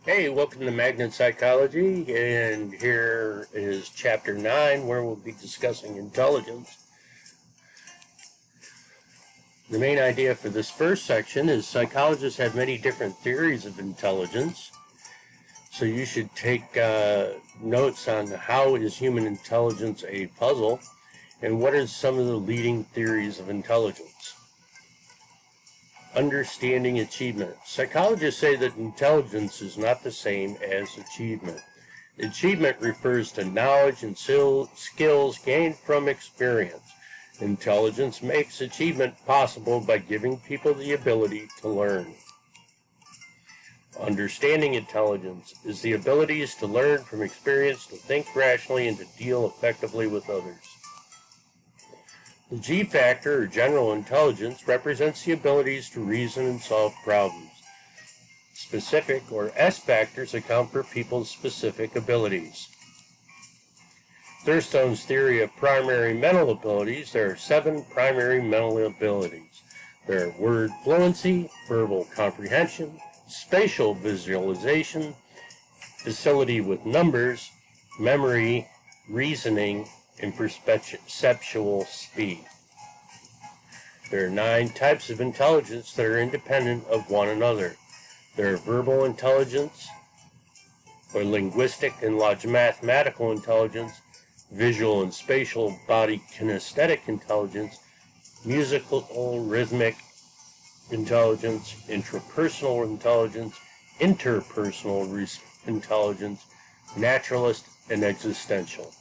Hey, welcome to Magnet Psychology, and here is Chapter 9, where we'll be discussing intelligence. The main idea for this first section is psychologists have many different theories of intelligence, so you should take notes on how is human intelligence a puzzle, and what are some of the leading theories of intelligence. Understanding achievement. Psychologists say that intelligence is not the same as achievement. Achievement refers to knowledge and skills gained from experience. Intelligence makes achievement possible by giving people the ability to learn. Understanding intelligence is the abilities to learn from experience, to think rationally, and to deal effectively with others. The G factor, or general intelligence, represents the abilities to reason and solve problems. Specific, or S factors, account for people's specific abilities. Thurstone's theory of primary mental abilities, there are 7 primary mental abilities. There are word fluency, verbal comprehension, spatial visualization, facility with numbers, memory, reasoning, and perceptual speed. There are 9 types of intelligence that are independent of one another. There are verbal intelligence, or linguistic and mathematical intelligence, visual and spatial body kinesthetic intelligence, musical rhythmic intelligence, intrapersonal intelligence, interpersonal intelligence, naturalist, and existential.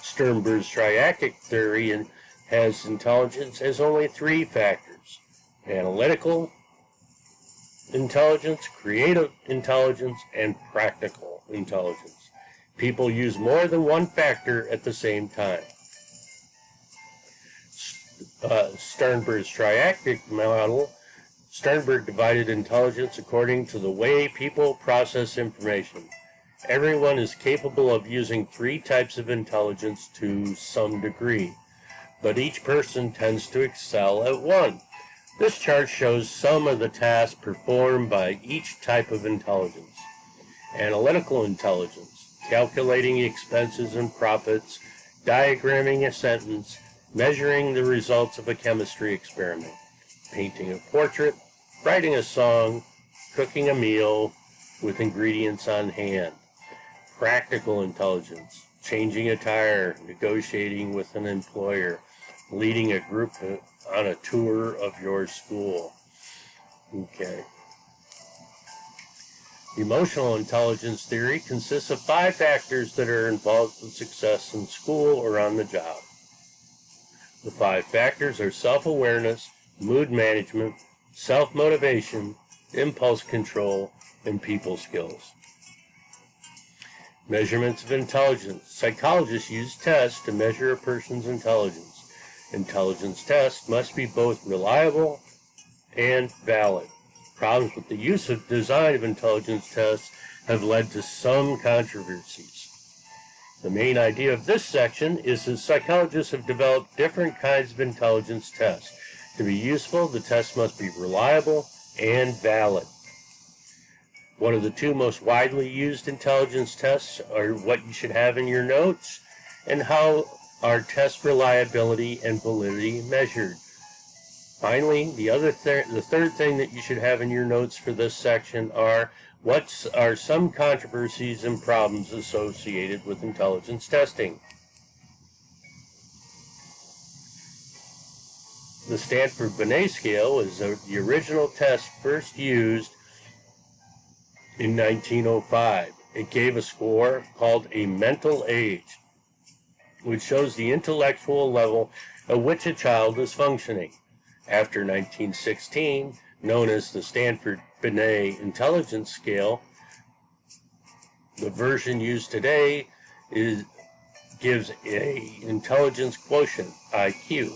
Sternberg's triadic theory has intelligence as only 3 factors: analytical intelligence, creative intelligence, and practical intelligence. People use more than one factor at the same time. Sternberg's triadic model, Sternberg divided intelligence according to the way people process information. Everyone is capable of using 3 types of intelligence to some degree, but each person tends to excel at one. This chart shows some of the tasks performed by each type of intelligence. Analytical intelligence, calculating expenses and profits, diagramming a sentence, measuring the results of a chemistry experiment, painting a portrait, writing a song, cooking a meal with ingredients on hand. Practical intelligence, changing a tire, negotiating with an employer, leading a group on a tour of your school. Okay. Emotional intelligence theory consists of 5 factors that are involved with success in school or on the job. The 5 factors are self-awareness, mood management, self-motivation, impulse control, and people skills. Measurements of intelligence. Psychologists use tests to measure a person's intelligence. Intelligence tests must be both reliable and valid. Problems with the use of design of intelligence tests have led to some controversies. The main idea of this section is that psychologists have developed different kinds of intelligence tests. To be useful, the tests must be reliable and valid. One of the 2 most widely used intelligence tests are what you should have in your notes, and how are test reliability and validity measured. Finally, the third thing that you should have in your notes for this section are what are some controversies and problems associated with intelligence testing. The Stanford Binet scale is the original test first used in 1905. It gave a score called a mental age, which shows the intellectual level at which a child is functioning. After 1916, known as the Stanford Binet Intelligence Scale, the version used today gives an intelligence quotient, IQ,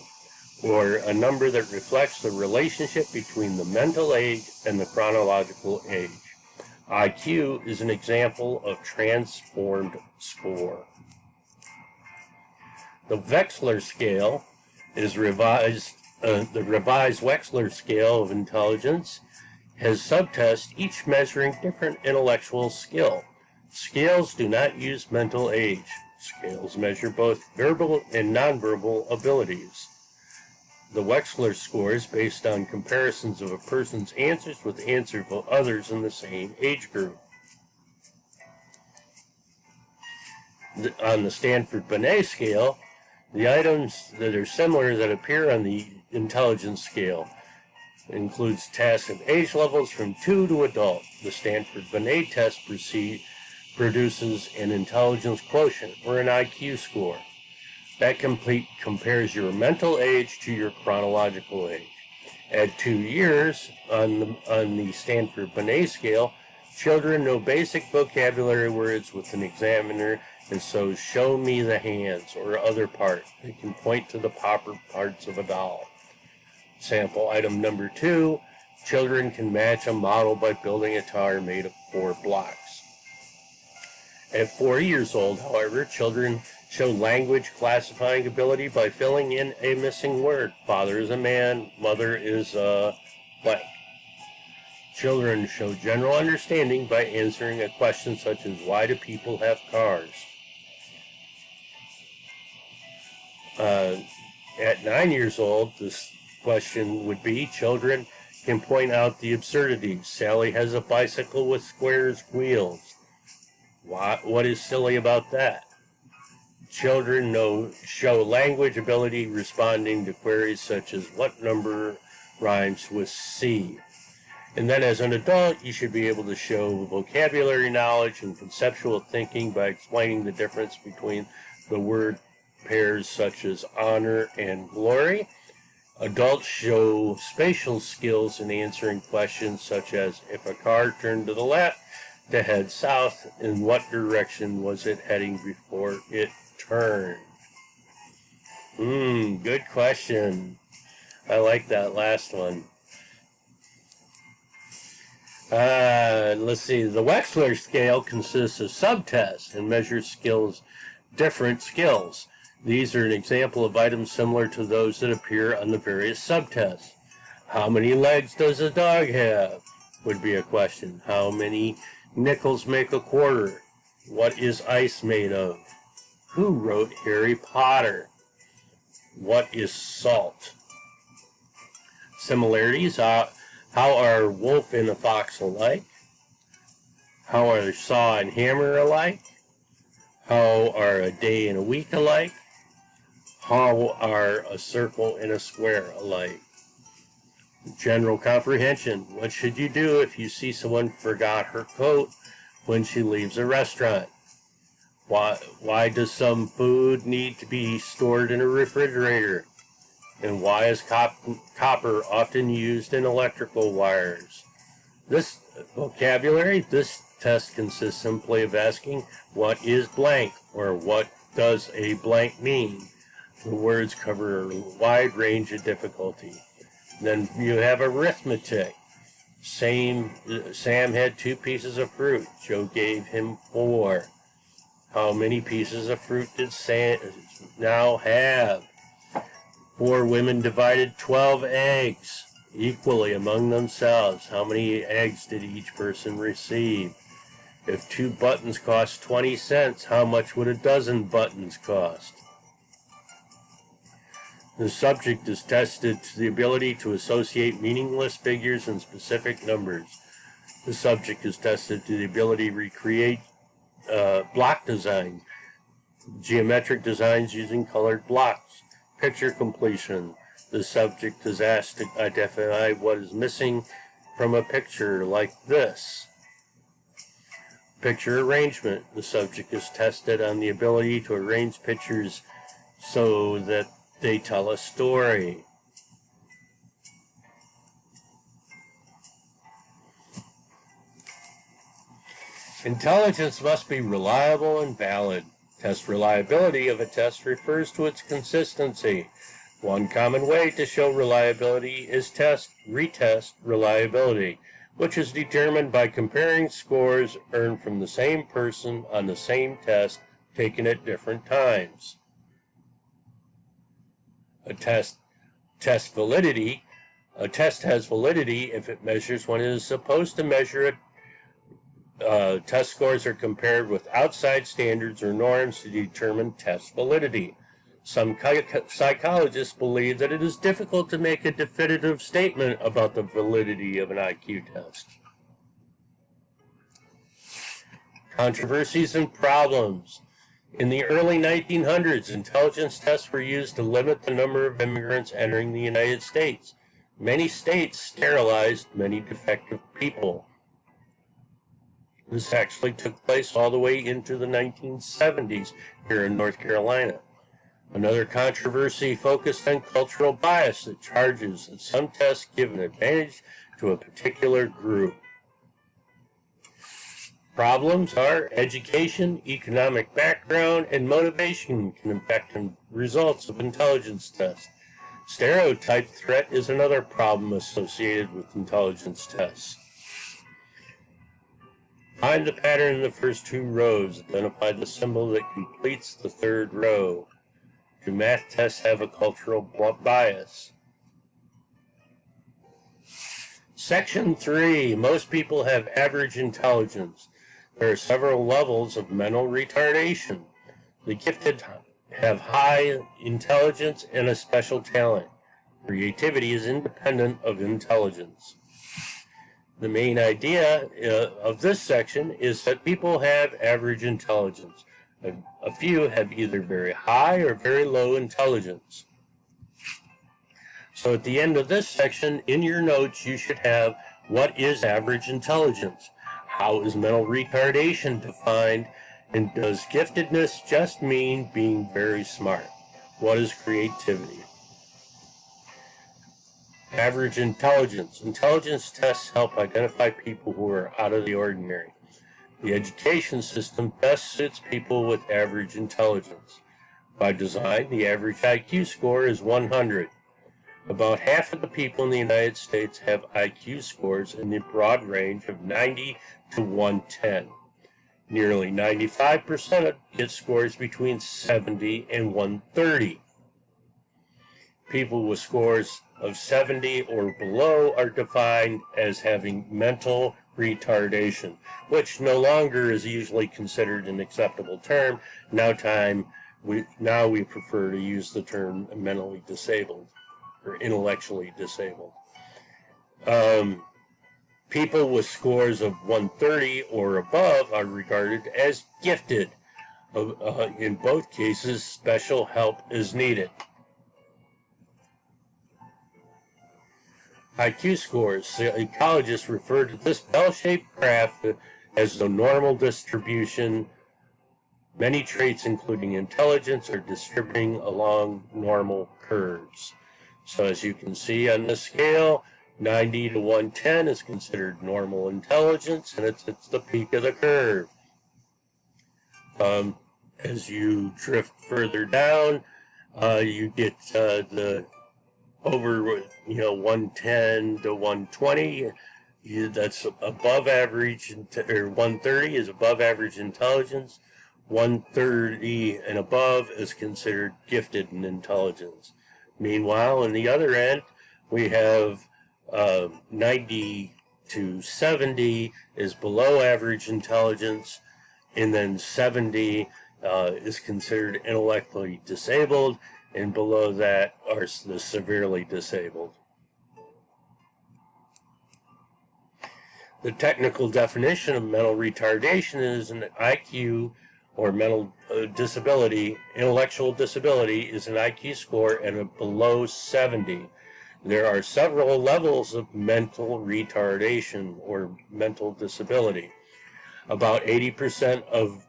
or a number that reflects the relationship between the mental age and the chronological age. IQ is an example of transformed score. The Wechsler Scale is the revised Wechsler Scale of Intelligence has subtests, each measuring different intellectual skill. Scales do not use mental age. Scales measure both verbal and nonverbal abilities. The Wechsler score is based on comparisons of a person's answers with answers of others in the same age group. On the Stanford Binet scale, the items that are similar that appear on the intelligence scale includes tasks of age levels from 2 to adult. The Stanford Binet test produces an intelligence quotient, or an IQ score. That compares your mental age to your chronological age. At 2 years, on the Stanford Binet scale, children know basic vocabulary words with an examiner, and so show me the hands or other part. They can point to the proper parts of a doll. Sample item number 2, children can match a model by building a tower made of 4 blocks. At 4 years old, however, children show language classifying ability by filling in a missing word. Father is a man, mother is a blank. Children show general understanding by answering a question such as, why do people have cars? At 9 years old, this question would be, children can point out the absurdities. Sally has a bicycle with square wheels. What is silly about that? Children show language ability responding to queries such as, what number rhymes with C? And then as an adult, you should be able to show vocabulary knowledge and conceptual thinking by explaining the difference between the word pairs such as honor and glory. Adults show spatial skills in answering questions such as, if a car turned to the left to head south, in what direction was it heading before it turned? Good question. I like that last one. Let's see. The Wechsler Scale consists of subtests and measures different skills. These are an example of items similar to those that appear on the various subtests. How many legs does a dog have? Would be a question. How many nickels make a quarter? What is ice made of? Who wrote Harry Potter? What is salt? Similarities. How are wolf and a fox alike? How are saw and hammer alike? How are a day and a week alike? How are a circle and a square alike? General comprehension. What should you do if you see someone forgot her coat when she leaves a restaurant? Why does some food need to be stored in a refrigerator? And why is copper often used in electrical wires? This vocabulary, this test consists simply of asking, what is blank, or what does a blank mean? The words cover a wide range of difficulty. Then you have arithmetic. Sam had 2 pieces of fruit. Joe gave him 4. How many pieces of fruit did Sam now have? 4 women divided 12 eggs equally among themselves. How many eggs did each person receive? If 2 buttons cost 20 cents, how much would a dozen buttons cost? The subject is tested to the ability to associate meaningless figures and specific numbers. The subject is tested to the ability to recreate block design, geometric designs using colored blocks. Picture completion. The subject is asked to identify what is missing from a picture like this. Picture arrangement. The subject is tested on the ability to arrange pictures so that they tell a story. Intelligence must be reliable and valid. Test reliability of a test refers to its consistency. One common way to show reliability is retest reliability, which is determined by comparing scores earned from the same person on the same test taken at different times. A test validity A test has validity if it measures when it is supposed to measure it. Test scores are compared with outside standards or norms to determine test validity. Some psychologists believe that it is difficult to make a definitive statement about the validity of an IQ test. Controversies and Problems. In the early 1900s, intelligence tests were used to limit the number of immigrants entering the United States. Many states sterilized many defective people. This actually took place all the way into the 1970s here in North Carolina. Another controversy focused on cultural bias that charges that some tests give an advantage to a particular group. Problems are education, economic background, and motivation can affect the results of intelligence tests. Stereotype threat is another problem associated with intelligence tests. Find the pattern in the first two rows. Identify the symbol that completes the third row. Do math tests have a cultural bias? Section 3. Most people have average intelligence. There are several levels of mental retardation. The gifted have high intelligence and a special talent. Creativity is independent of intelligence. The main idea of this section is that people have average intelligence. A few have either very high or very low intelligence. So at the end of this section, in your notes, you should have what is average intelligence? How is mental retardation defined? And does giftedness just mean being very smart? What is creativity? Average intelligence. Intelligence tests help identify people who are out of the ordinary. The education system best suits people with average intelligence. By design, the average IQ score is 100. About half of the people in the United States have IQ scores in the broad range of 90 to 110. Nearly 95% get scores between 70 and 130. People with scores of 70 or below are defined as having mental retardation, which no longer is usually considered an acceptable term. Now we prefer to use the term mentally disabled or intellectually disabled. People with scores of 130 or above are regarded as gifted. In both cases, special help is needed. IQ scores. Psychologists refer to this bell-shaped graph as the normal distribution. Many traits, including intelligence, are distributing along normal curves. So as you can see on the scale, 90 to 110 is considered normal intelligence, and it's the peak of the curve. As you drift further down, you get the over 110 to 120. That's above average, or 130 is above average intelligence. 130 and above is considered gifted in intelligence. Meanwhile, on the other end, we have 90 to 70 is below average intelligence, and then 70 is considered intellectually disabled, and below that are the severely disabled. The technical definition of mental retardation is an IQ or mental disability. Intellectual disability is an IQ score and below 70. There are several levels of mental retardation or mental disability. About 80% of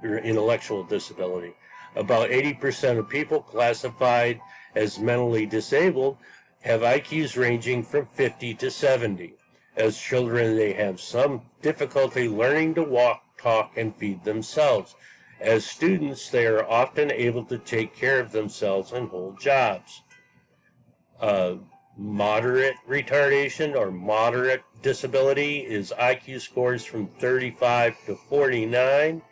intellectual disability. About 80% of people classified as mentally disabled have IQs ranging from 50 to 70. As children, they have some difficulty learning to walk, talk, and feed themselves. As students, they are often able to take care of themselves and hold jobs. Moderate retardation or moderate disability is IQ scores from 35 to 49,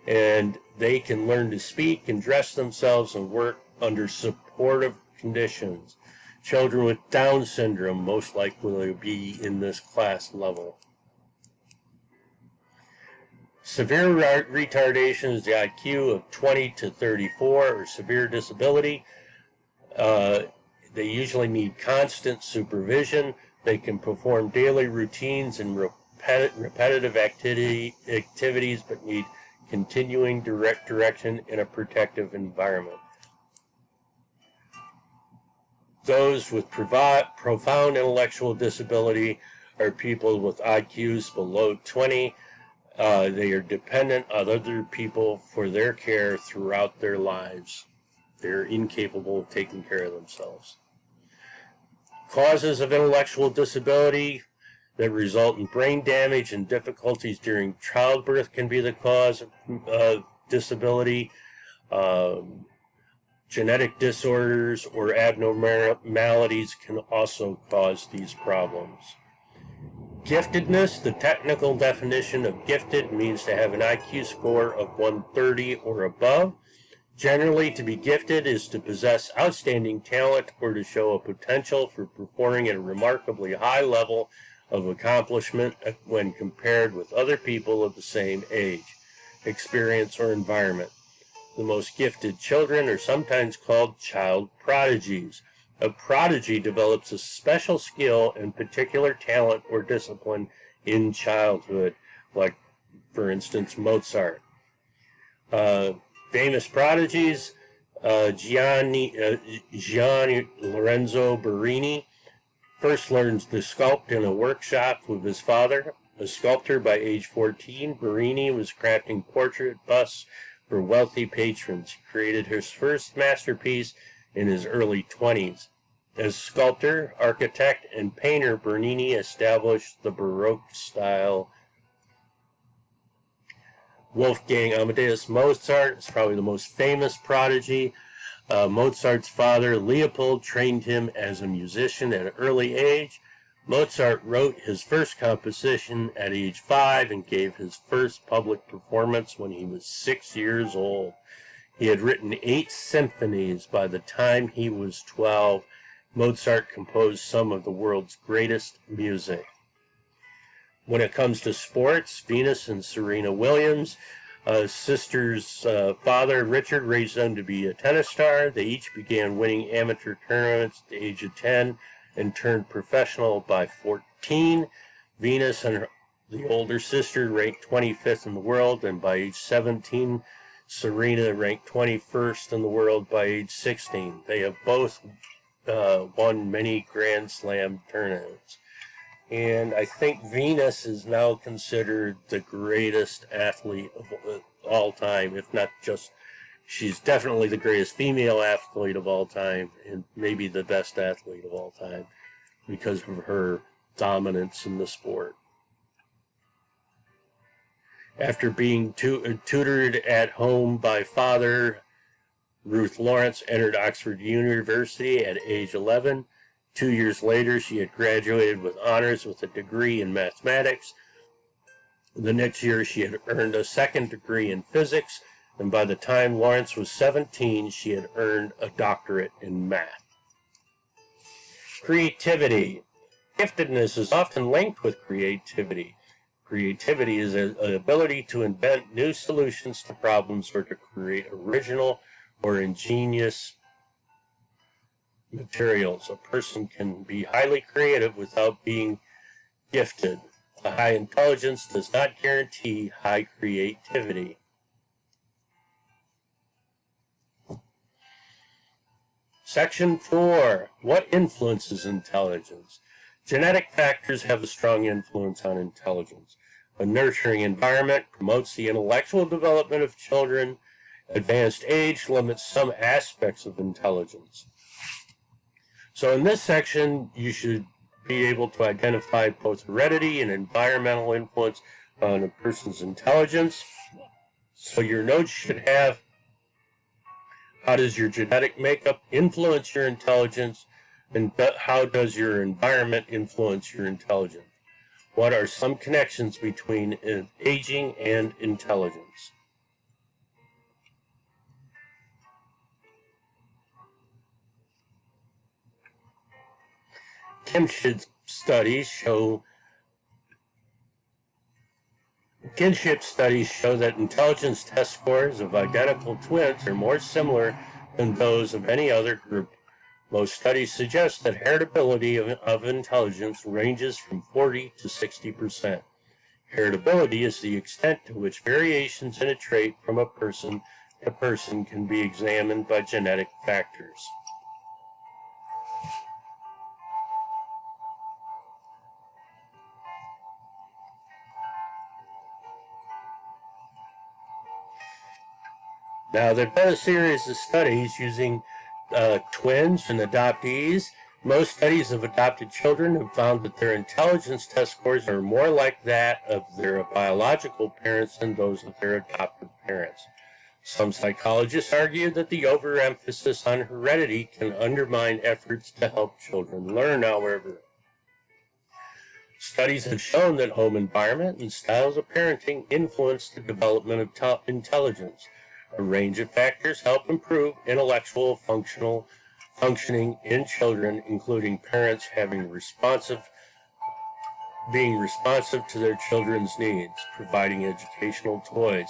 and they can learn to speak and dress themselves and work under supportive conditions. Children with Down syndrome most likely will be in this class level. Severe retardation is the IQ of 20 to 34, or severe disability. They usually need constant supervision. They can perform daily routines and repetitive activities, but need continuing direction in a protective environment. Those with profound intellectual disability are people with IQs below 20. They are dependent on other people for their care throughout their lives. They're incapable of taking care of themselves. Causes of intellectual disability that result in brain damage and difficulties during childbirth can be the cause of disability. Genetic disorders or abnormalities can also cause these problems. Giftedness, the technical definition of gifted, means to have an IQ score of 130 or above. Generally, to be gifted is to possess outstanding talent or to show a potential for performing at a remarkably high level of accomplishment when compared with other people of the same age, experience, or environment. The most gifted children are sometimes called child prodigies. A prodigy develops a special skill and particular talent or discipline in childhood, like, for instance, Mozart. Famous prodigies, Gian Lorenzo Bernini first learns to sculpt in a workshop with his father. A sculptor by age 14, Bernini was crafting portrait busts for wealthy patrons. He created his first masterpiece in his early 20s. As sculptor, architect, and painter, Bernini established the Baroque style. Wolfgang Amadeus Mozart is probably the most famous prodigy. Mozart's father, Leopold, trained him as a musician at an early age. Mozart wrote his first composition at age 5 and gave his first public performance when he was 6 years old. He had written 8 symphonies by the time he was 12. Mozart composed some of the world's greatest music. When it comes to sports, Venus and Serena Williams, sister's father, Richard, raised them to be a tennis star. They each began winning amateur tournaments at the age of 10 and turned professional by 14. Venus and the older sister ranked 25th in the world, and by age 17, Serena ranked 21st in the world by age 16. They have both won many Grand Slam tournaments. And I think Venus is now considered the greatest athlete of all time, if not just, she's definitely the greatest female athlete of all time, and maybe the best athlete of all time, because of her dominance in the sport. After being tutored at home by father, Ruth Lawrence entered Oxford University at age 11. 2 years later, she had graduated with honors with a degree in mathematics. The next year, she had earned a second degree in physics, and by the time Lawrence was 17, she had earned a doctorate in math. Creativity. Giftedness is often linked with creativity. Creativity is an ability to invent new solutions to problems or to create original or ingenious materials. A person can be highly creative without being gifted. A high intelligence does not guarantee high creativity. Section 4. What influences intelligence? Genetic factors have a strong influence on intelligence. A nurturing environment promotes the intellectual development of children. Advanced age limits some aspects of intelligence. So in this section, you should be able to identify both heredity and environmental influence on a person's intelligence. So your notes should have, how does your genetic makeup influence your intelligence, and how does your environment influence your intelligence? What are some connections between aging and intelligence? Kinship studies show that intelligence test scores of identical twins are more similar than those of any other group. Most studies suggest that heritability of intelligence ranges from 40 to 60%. Heritability is the extent to which variations in a trait from a person to person can be examined by genetic factors. Now, there have been a series of studies using twins and adoptees. Most studies of adopted children have found that their intelligence test scores are more like that of their biological parents than those of their adoptive parents. Some psychologists argue that the overemphasis on heredity can undermine efforts to help children learn, however. Studies have shown that home environment and styles of parenting influence the development of intelligence. A range of factors help improve intellectual functioning in children, including parents being responsive to their children's needs, providing educational toys,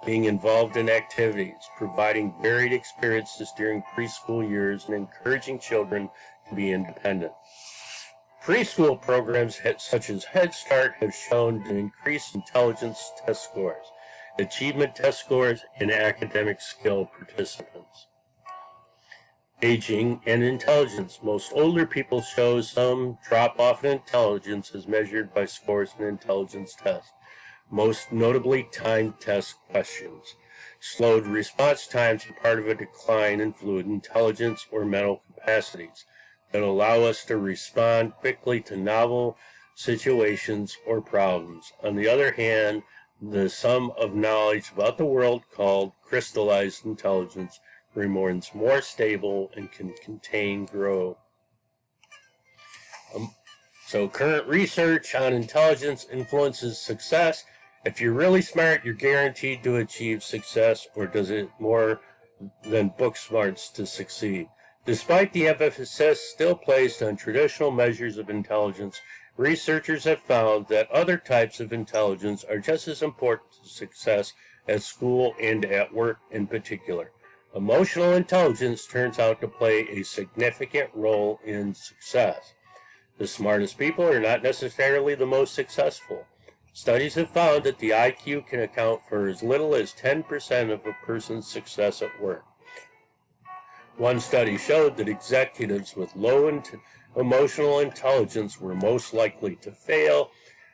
being involved in activities, providing varied experiences during preschool years, and encouraging children to be independent. Preschool programs such as Head Start have shown to increase intelligence test scores, achievement test scores, and academic skill participants. Aging and intelligence. Most older people show some drop-off in intelligence as measured by scores in intelligence tests, most notably timed test questions. Slowed response times are part of a decline in fluid intelligence or mental capacities that allow us to respond quickly to novel situations or problems. On the other hand, the sum of knowledge about the world, called crystallized intelligence, remains more stable and can grow. So current research on intelligence influences success. If you're really smart, you're guaranteed to achieve success, or does it more than book smarts to succeed? Despite the emphasis still placed on traditional measures of intelligence, researchers have found that other types of intelligence are just as important to success at school and at work in particular. Emotional intelligence turns out to play a significant role in success. The smartest people are not necessarily the most successful. Studies have found that the IQ can account for as little as 10% of a person's success at work. One study showed that executives with low emotional intelligence were most likely to fail,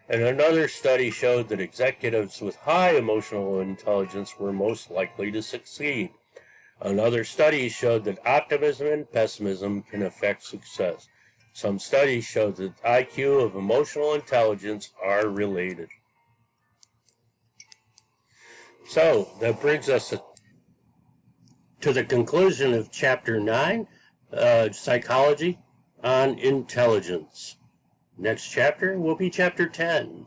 and another study showed that executives with high emotional intelligence were most likely to succeed. Another study showed that optimism and pessimism can affect success. Some studies show that IQ of emotional intelligence are related. So, that brings us to the conclusion of Chapter 9, Psychology on Intelligence. Next chapter will be Chapter 10.